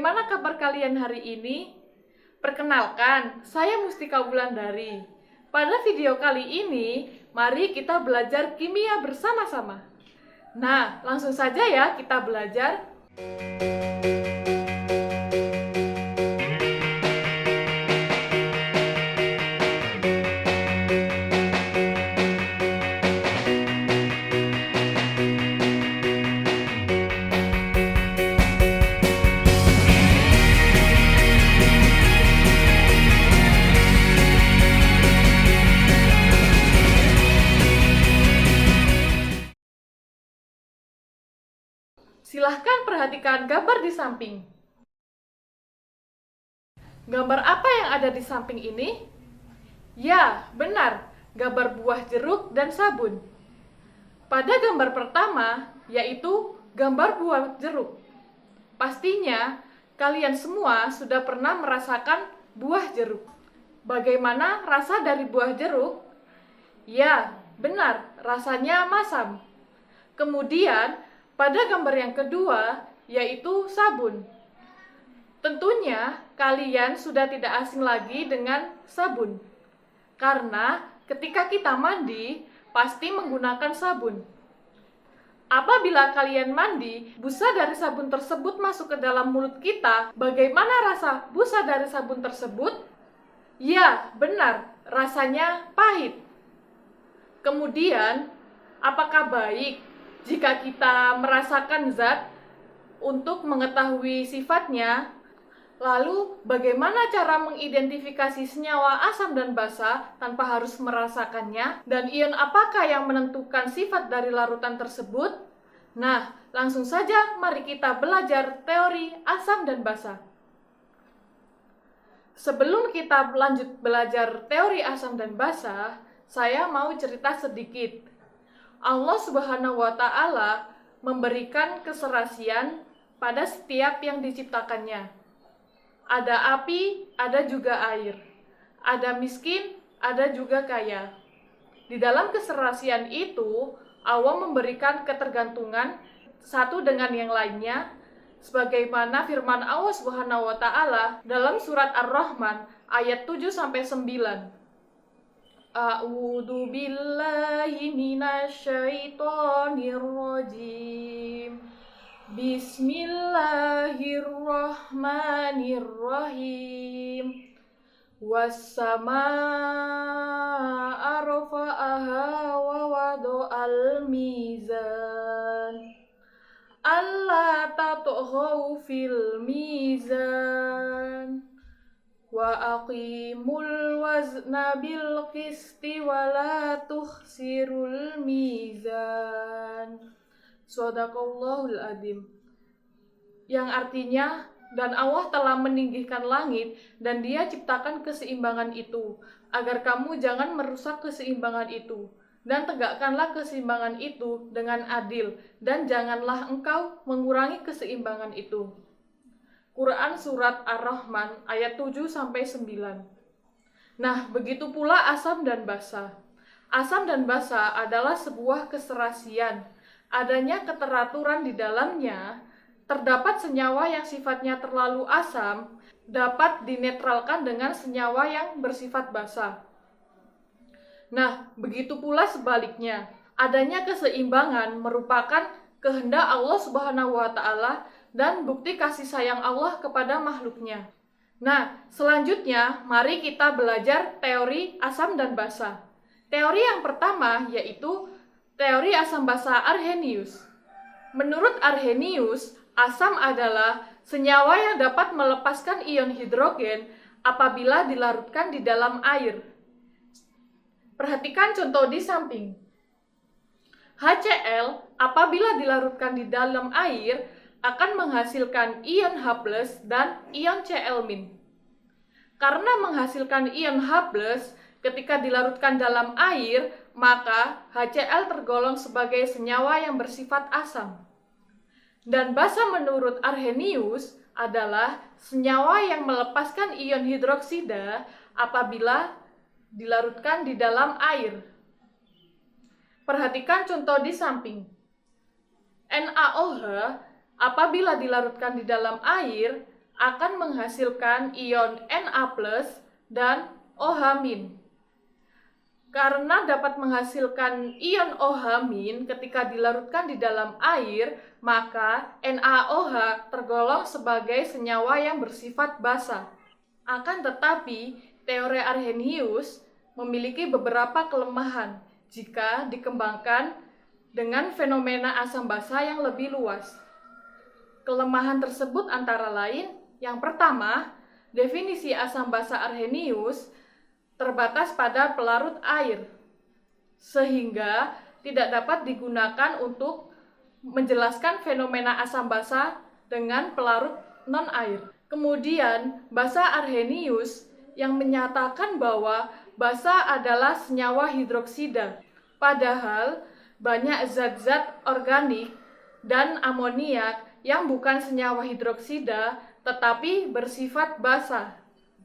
bagaimana kabar kalian hari ini? Perkenalkan, saya Mustika Wulandari. Pada video kali ini, mari kita belajar kimia bersama-sama. Nah, langsung saja ya kita belajar. Silahkan perhatikan gambar di samping. Gambar apa yang ada di samping ini? Ya, benar, gambar buah jeruk dan sabun. Pada gambar pertama, yaitu gambar buah jeruk. Pastinya, kalian semua sudah pernah merasakan buah jeruk. Bagaimana rasa dari buah jeruk? Ya, benar, rasanya masam. Kemudian, pada gambar yang kedua, yaitu sabun. Tentunya, kalian sudah tidak asing lagi dengan sabun. Karena ketika kita mandi, pasti menggunakan sabun. Apabila kalian mandi, busa dari sabun tersebut masuk ke dalam mulut kita. Bagaimana rasa busa dari sabun tersebut? Ya, benar, rasanya pahit. Kemudian, apakah baik jika kita merasakan zat untuk mengetahui sifatnya? Lalu, bagaimana cara mengidentifikasi senyawa asam dan basa tanpa harus merasakannya? Dan ion apakah yang menentukan sifat dari larutan tersebut? Nah, langsung saja mari kita belajar teori asam dan basa. Sebelum kita lanjut belajar teori asam dan basa, saya mau cerita sedikit. Allah Subhanahu wa Ta'ala memberikan keserasian pada setiap yang diciptakannya. Ada api, ada juga air. Ada miskin, ada juga kaya. Di dalam keserasian itu, Allah memberikan ketergantungan satu dengan yang lainnya, sebagaimana firman Allah Subhanahu wa Ta'ala dalam surat Ar-Rahman ayat 7-9. A'udzu billahi minasyaitonir rajim. Bismillahirrahmanirrahim. Was-samaa'a rafa'aha wa wada'al mizan. Alla tatghaw fil mizan. Wa aqimul wazna bil qisti wa la tukhsirul mizan. Shadaqallahul adzim. Yang artinya, dan Allah telah meninggikan langit dan Dia ciptakan keseimbangan itu, agar kamu jangan merusak keseimbangan itu, dan tegakkanlah keseimbangan itu dengan adil, dan janganlah engkau mengurangi keseimbangan itu. Quran Surat Ar-Rahman ayat 7-9. Nah, begitu pula asam dan basa. Asam dan basa adalah sebuah keserasian. Adanya keteraturan di dalamnya, terdapat senyawa yang sifatnya terlalu asam dapat dinetralkan dengan senyawa yang bersifat basa. Nah, begitu pula sebaliknya. Adanya keseimbangan merupakan kehendak Allah Subhanahu wa Ta'ala dan bukti kasih sayang Allah kepada makhluknya. Nah, selanjutnya mari kita belajar teori asam dan basa. Teori yang pertama yaitu teori asam basa Arrhenius. Menurut Arrhenius, asam adalah senyawa yang dapat melepaskan ion hidrogen apabila dilarutkan di dalam air. Perhatikan contoh di samping. HCl apabila dilarutkan di dalam air akan menghasilkan ion H+ dan ion Cl-. Karena menghasilkan ion H+, ketika dilarutkan dalam air, maka HCl tergolong sebagai senyawa yang bersifat asam. Dan basa menurut Arrhenius adalah senyawa yang melepaskan ion hidroksida apabila dilarutkan di dalam air. Perhatikan contoh di samping. NaOH apabila dilarutkan di dalam air akan menghasilkan ion Na+ dan OH-. Karena dapat menghasilkan ion OH- ketika dilarutkan di dalam air, maka NaOH tergolong sebagai senyawa yang bersifat basa. Akan tetapi, teori Arrhenius memiliki beberapa kelemahan jika dikembangkan dengan fenomena asam basa yang lebih luas. Kelemahan tersebut antara lain, yang pertama, definisi asam basa Arrhenius terbatas pada pelarut air, sehingga tidak dapat digunakan untuk menjelaskan fenomena asam basa dengan pelarut non-air. Kemudian, basa Arrhenius yang menyatakan bahwa basa adalah senyawa hidroksida, padahal banyak zat-zat organik dan amoniak yang bukan senyawa hidroksida tetapi bersifat basa.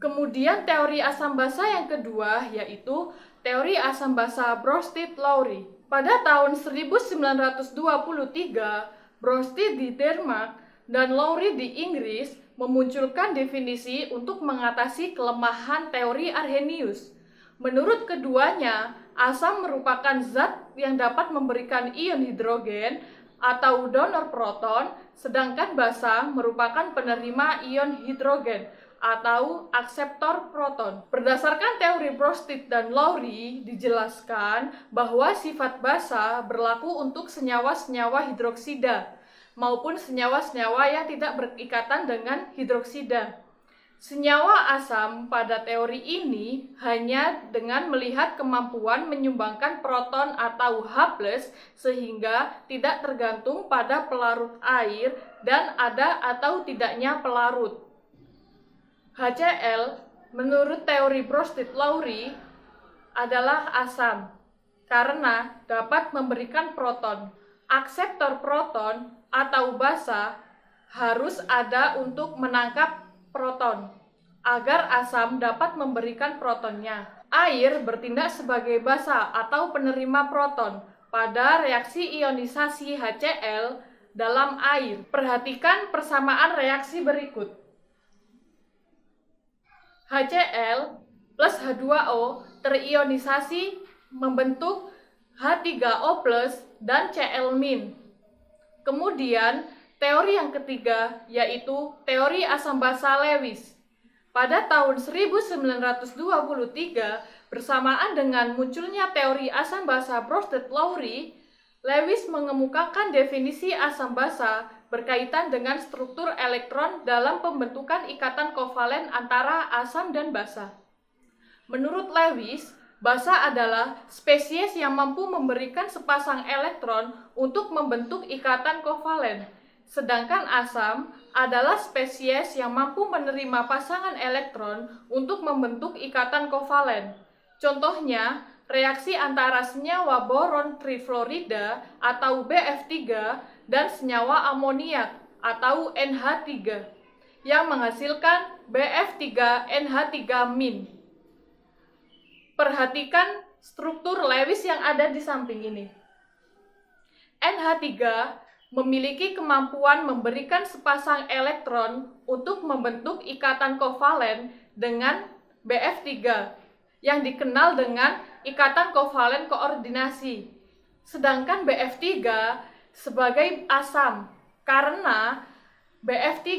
Kemudian teori asam basa yang kedua yaitu teori asam basa Bronsted-Lowry. Pada tahun 1923, Bronsted di Denmark dan Lowry di Inggris memunculkan definisi untuk mengatasi kelemahan teori Arrhenius. Menurut keduanya, asam merupakan zat yang dapat memberikan ion hidrogen atau donor proton, sedangkan basa merupakan penerima ion hidrogen atau akseptor proton. Berdasarkan teori Bronsted dan Lowry, dijelaskan bahwa sifat basa berlaku untuk senyawa-senyawa hidroksida maupun senyawa-senyawa yang tidak berikatan dengan hidroksida. Senyawa asam pada teori ini hanya dengan melihat kemampuan menyumbangkan proton atau H+, sehingga tidak tergantung pada pelarut air dan ada atau tidaknya pelarut. HCl menurut teori Bronsted-Lowry adalah asam karena dapat memberikan proton. Akseptor proton atau basa harus ada untuk menangkap proton agar asam dapat memberikan protonnya. Air bertindak sebagai basa atau penerima proton pada reaksi ionisasi HCl dalam air. Perhatikan persamaan reaksi berikut. HCl plus H2O terionisasi membentuk H3O plus dan Cl-. Kemudian, teori yang ketiga yaitu teori asam basa Lewis. Pada tahun 1923, bersamaan dengan munculnya teori asam basa Bronsted-Lowry, Lewis mengemukakan definisi asam basa berkaitan dengan struktur elektron dalam pembentukan ikatan kovalen antara asam dan basa. Menurut Lewis, basa adalah spesies yang mampu memberikan sepasang elektron untuk membentuk ikatan kovalen, sedangkan asam adalah spesies yang mampu menerima pasangan elektron untuk membentuk ikatan kovalen. Contohnya, reaksi antara senyawa boron trifluorida atau BF3 dan senyawa amoniak atau NH3 yang menghasilkan BF3NH3-. Perhatikan struktur Lewis yang ada di samping ini. NH3 memiliki kemampuan memberikan sepasang elektron untuk membentuk ikatan kovalen dengan BF3 yang dikenal dengan ikatan kovalen koordinasi. Sedangkan BF3 sebagai asam karena BF3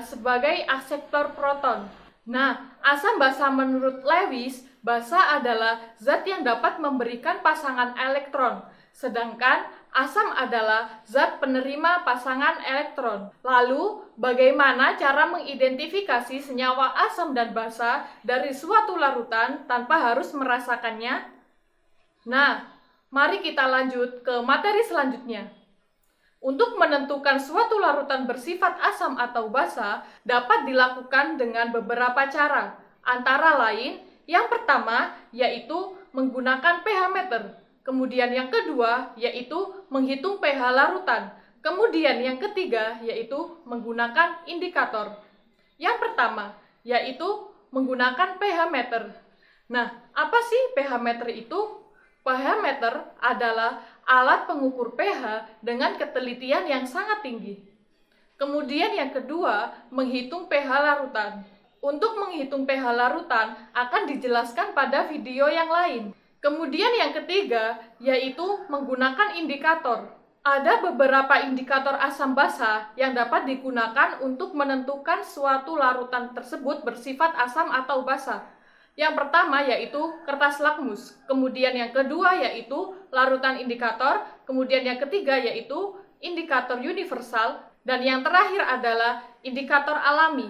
sebagai akseptor proton. Nah, asam basa menurut Lewis, basa adalah zat yang dapat memberikan pasangan elektron, sedangkan asam adalah zat penerima pasangan elektron. Lalu, bagaimana cara mengidentifikasi senyawa asam dan basa dari suatu larutan tanpa harus merasakannya? Nah, mari kita lanjut ke materi selanjutnya. Untuk menentukan suatu larutan bersifat asam atau basa dapat dilakukan dengan beberapa cara, antara lain yang pertama yaitu menggunakan pH meter, kemudian yang kedua yaitu menghitung pH larutan, kemudian yang ketiga yaitu menggunakan indikator. Yang pertama yaitu menggunakan pH meter. Nah, apa sih pH meter itu? pH meter adalah alat pengukur pH dengan ketelitian yang sangat tinggi. Kemudian yang kedua, menghitung pH larutan. Untuk menghitung pH larutan akan dijelaskan pada video yang lain. Kemudian yang ketiga, yaitu menggunakan indikator. Ada beberapa indikator asam basa yang dapat digunakan untuk menentukan suatu larutan tersebut bersifat asam atau basa. Yang pertama yaitu kertas lakmus, kemudian yang kedua yaitu larutan indikator, kemudian yang ketiga yaitu indikator universal, dan yang terakhir adalah indikator alami.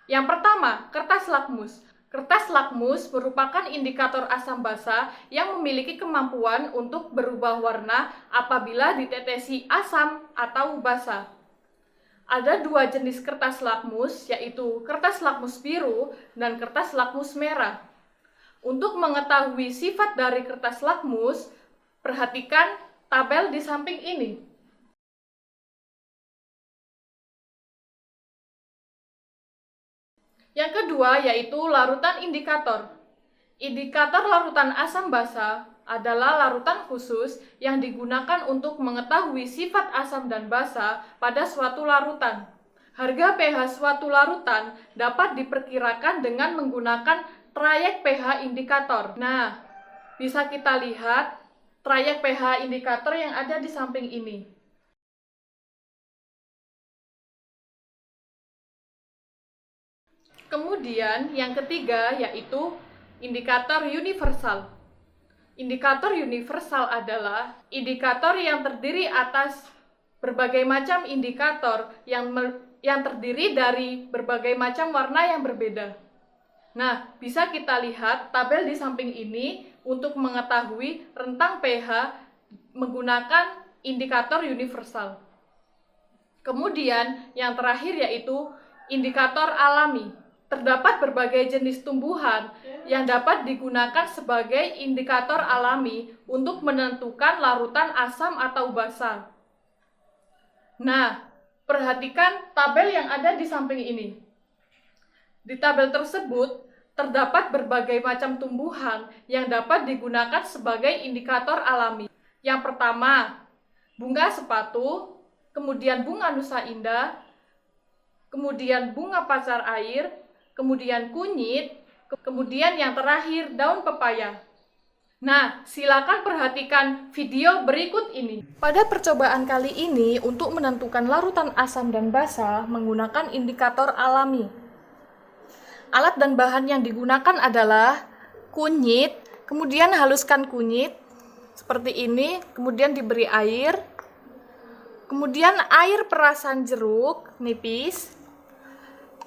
Yang pertama, kertas lakmus. Kertas lakmus merupakan indikator asam basa yang memiliki kemampuan untuk berubah warna apabila ditetesi asam atau basa. Ada dua jenis kertas lakmus, yaitu kertas lakmus biru dan kertas lakmus merah. Untuk mengetahui sifat dari kertas lakmus, perhatikan tabel di samping ini. Yang kedua yaitu larutan indikator. Indikator larutan asam basa adalah larutan khusus yang digunakan untuk mengetahui sifat asam dan basa pada suatu larutan. Harga pH suatu larutan dapat diperkirakan dengan menggunakan trayek pH indikator. Nah, bisa kita lihat trayek pH indikator yang ada di samping ini. Kemudian yang ketiga yaitu indikator universal. Indikator universal adalah indikator yang terdiri atas berbagai macam indikator yang terdiri dari berbagai macam warna yang berbeda. Nah, bisa kita lihat tabel di samping ini untuk mengetahui rentang pH menggunakan indikator universal. Kemudian yang terakhir yaitu indikator alami. Terdapat berbagai jenis tumbuhan yang dapat digunakan sebagai indikator alami untuk menentukan larutan asam atau basa. Nah, perhatikan tabel yang ada di samping ini. Di tabel tersebut, terdapat berbagai macam tumbuhan yang dapat digunakan sebagai indikator alami. Yang pertama, bunga sepatu, kemudian bunga nusa indah, kemudian bunga pacar air, kemudian kunyit, kemudian yang terakhir daun pepaya. Nah, silakan perhatikan video berikut ini. Pada percobaan kali ini, untuk menentukan larutan asam dan basa menggunakan indikator alami. Alat dan bahan yang digunakan adalah kunyit, kemudian haluskan kunyit seperti ini, kemudian diberi air, kemudian air perasan jeruk nipis,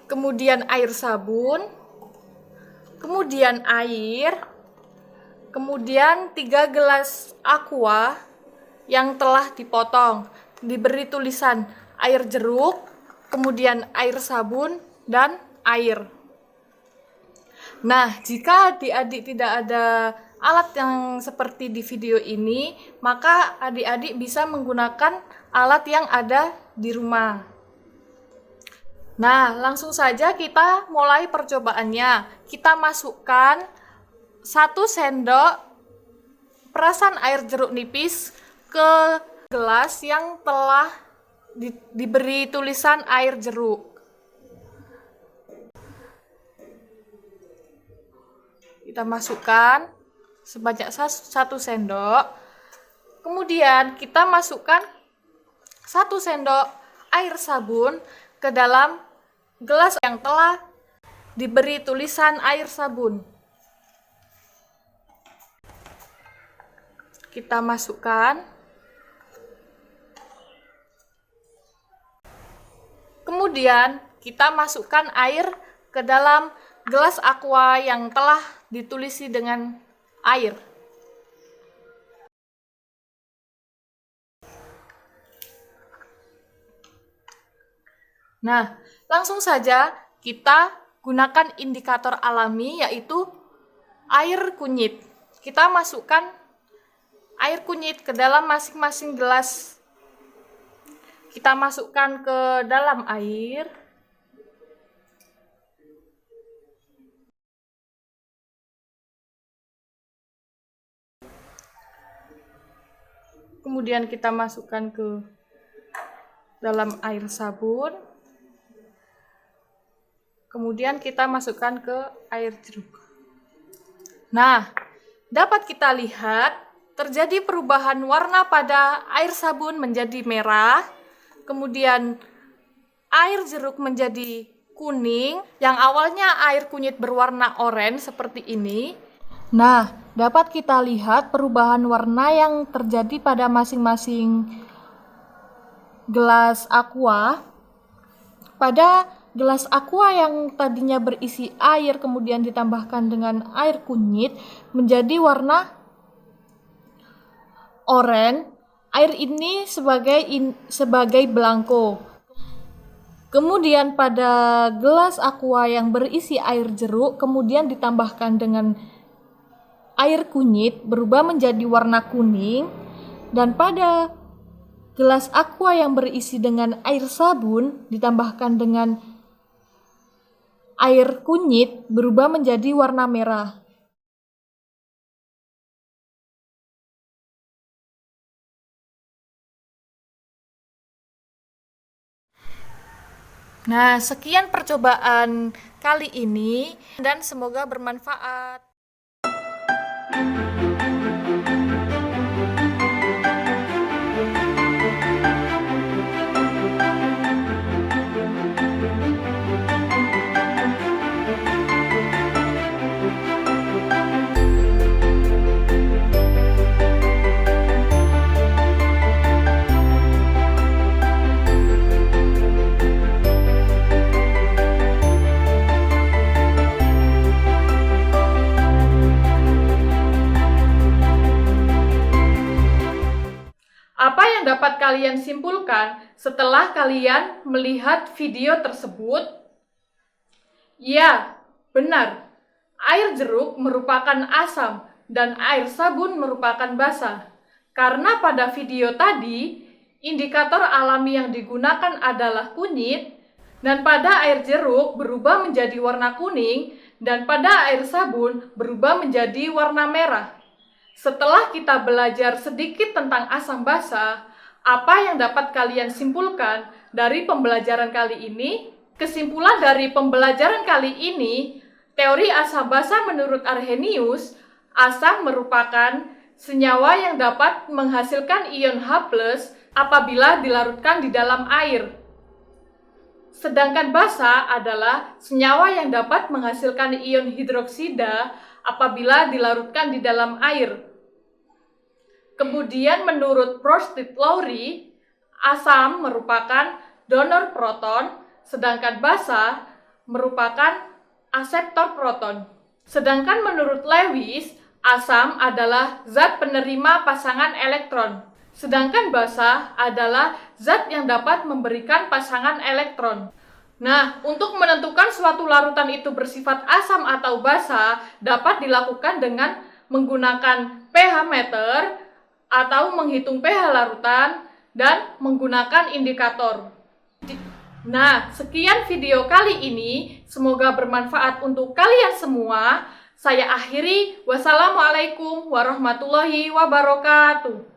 kemudian air sabun, kemudian air, kemudian 3 gelas aqua yang telah dipotong, diberi tulisan air jeruk, kemudian air sabun, dan air. Nah, jika adik-adik tidak ada alat yang seperti di video ini, maka adik-adik bisa menggunakan alat yang ada di rumah. Nah, langsung saja kita mulai percobaannya. Kita masukkan 1 sendok perasan air jeruk nipis ke gelas yang telah diberi tulisan air jeruk. Kita masukkan sebanyak 1 sendok. Kemudian kita masukkan 1 sendok air sabun ke dalam gelas yang telah diberi tulisan air sabun. Kita masukkan. Kemudian kita masukkan air ke dalam gelas aqua yang telah ditulisi dengan air. Nah, langsung saja kita gunakan indikator alami yaitu air kunyit. Kita masukkan air kunyit ke dalam masing-masing gelas. Kita masukkan ke dalam air. Kemudian kita masukkan ke dalam air sabun. Kemudian kita masukkan ke air jeruk. Nah, dapat kita lihat terjadi perubahan warna pada air sabun menjadi merah, kemudian air jeruk menjadi kuning, yang awalnya air kunyit berwarna oranye seperti ini. Nah, dapat kita lihat perubahan warna yang terjadi pada masing-masing gelas aqua. Pada gelas aqua yang tadinya berisi air kemudian ditambahkan dengan air kunyit menjadi warna oranye. Air ini sebagai belangko. Kemudian pada gelas aqua yang berisi air jeruk kemudian ditambahkan dengan air kunyit berubah menjadi warna kuning, dan pada gelas aqua yang berisi dengan air sabun ditambahkan dengan air kunyit berubah menjadi warna merah. Nah, sekian percobaan kali ini dan semoga bermanfaat. Apa yang dapat kalian simpulkan setelah kalian melihat video tersebut? Ya, benar. Air jeruk merupakan asam dan air sabun merupakan basa. Karena pada video tadi, indikator alami yang digunakan adalah kunyit, dan pada air jeruk berubah menjadi warna kuning, dan pada air sabun berubah menjadi warna merah. Setelah kita belajar sedikit tentang asam basa, apa yang dapat kalian simpulkan dari pembelajaran kali ini? Kesimpulan dari pembelajaran kali ini, teori asam basa menurut Arrhenius, asam merupakan senyawa yang dapat menghasilkan ion H+ apabila dilarutkan di dalam air. Sedangkan basa adalah senyawa yang dapat menghasilkan ion hidroksida apabila dilarutkan di dalam air. Kemudian menurut Prostit-Lowry, asam merupakan donor proton, sedangkan basa merupakan aseptor proton. Sedangkan menurut Lewis, asam adalah zat penerima pasangan elektron, sedangkan basa adalah zat yang dapat memberikan pasangan elektron. Nah, untuk menentukan suatu larutan itu bersifat asam atau basa dapat dilakukan dengan menggunakan pH meter atau menghitung pH larutan dan menggunakan indikator. Nah, sekian video kali ini. Semoga bermanfaat untuk kalian semua. Saya akhiri. Wassalamualaikum warahmatullahi wabarakatuh.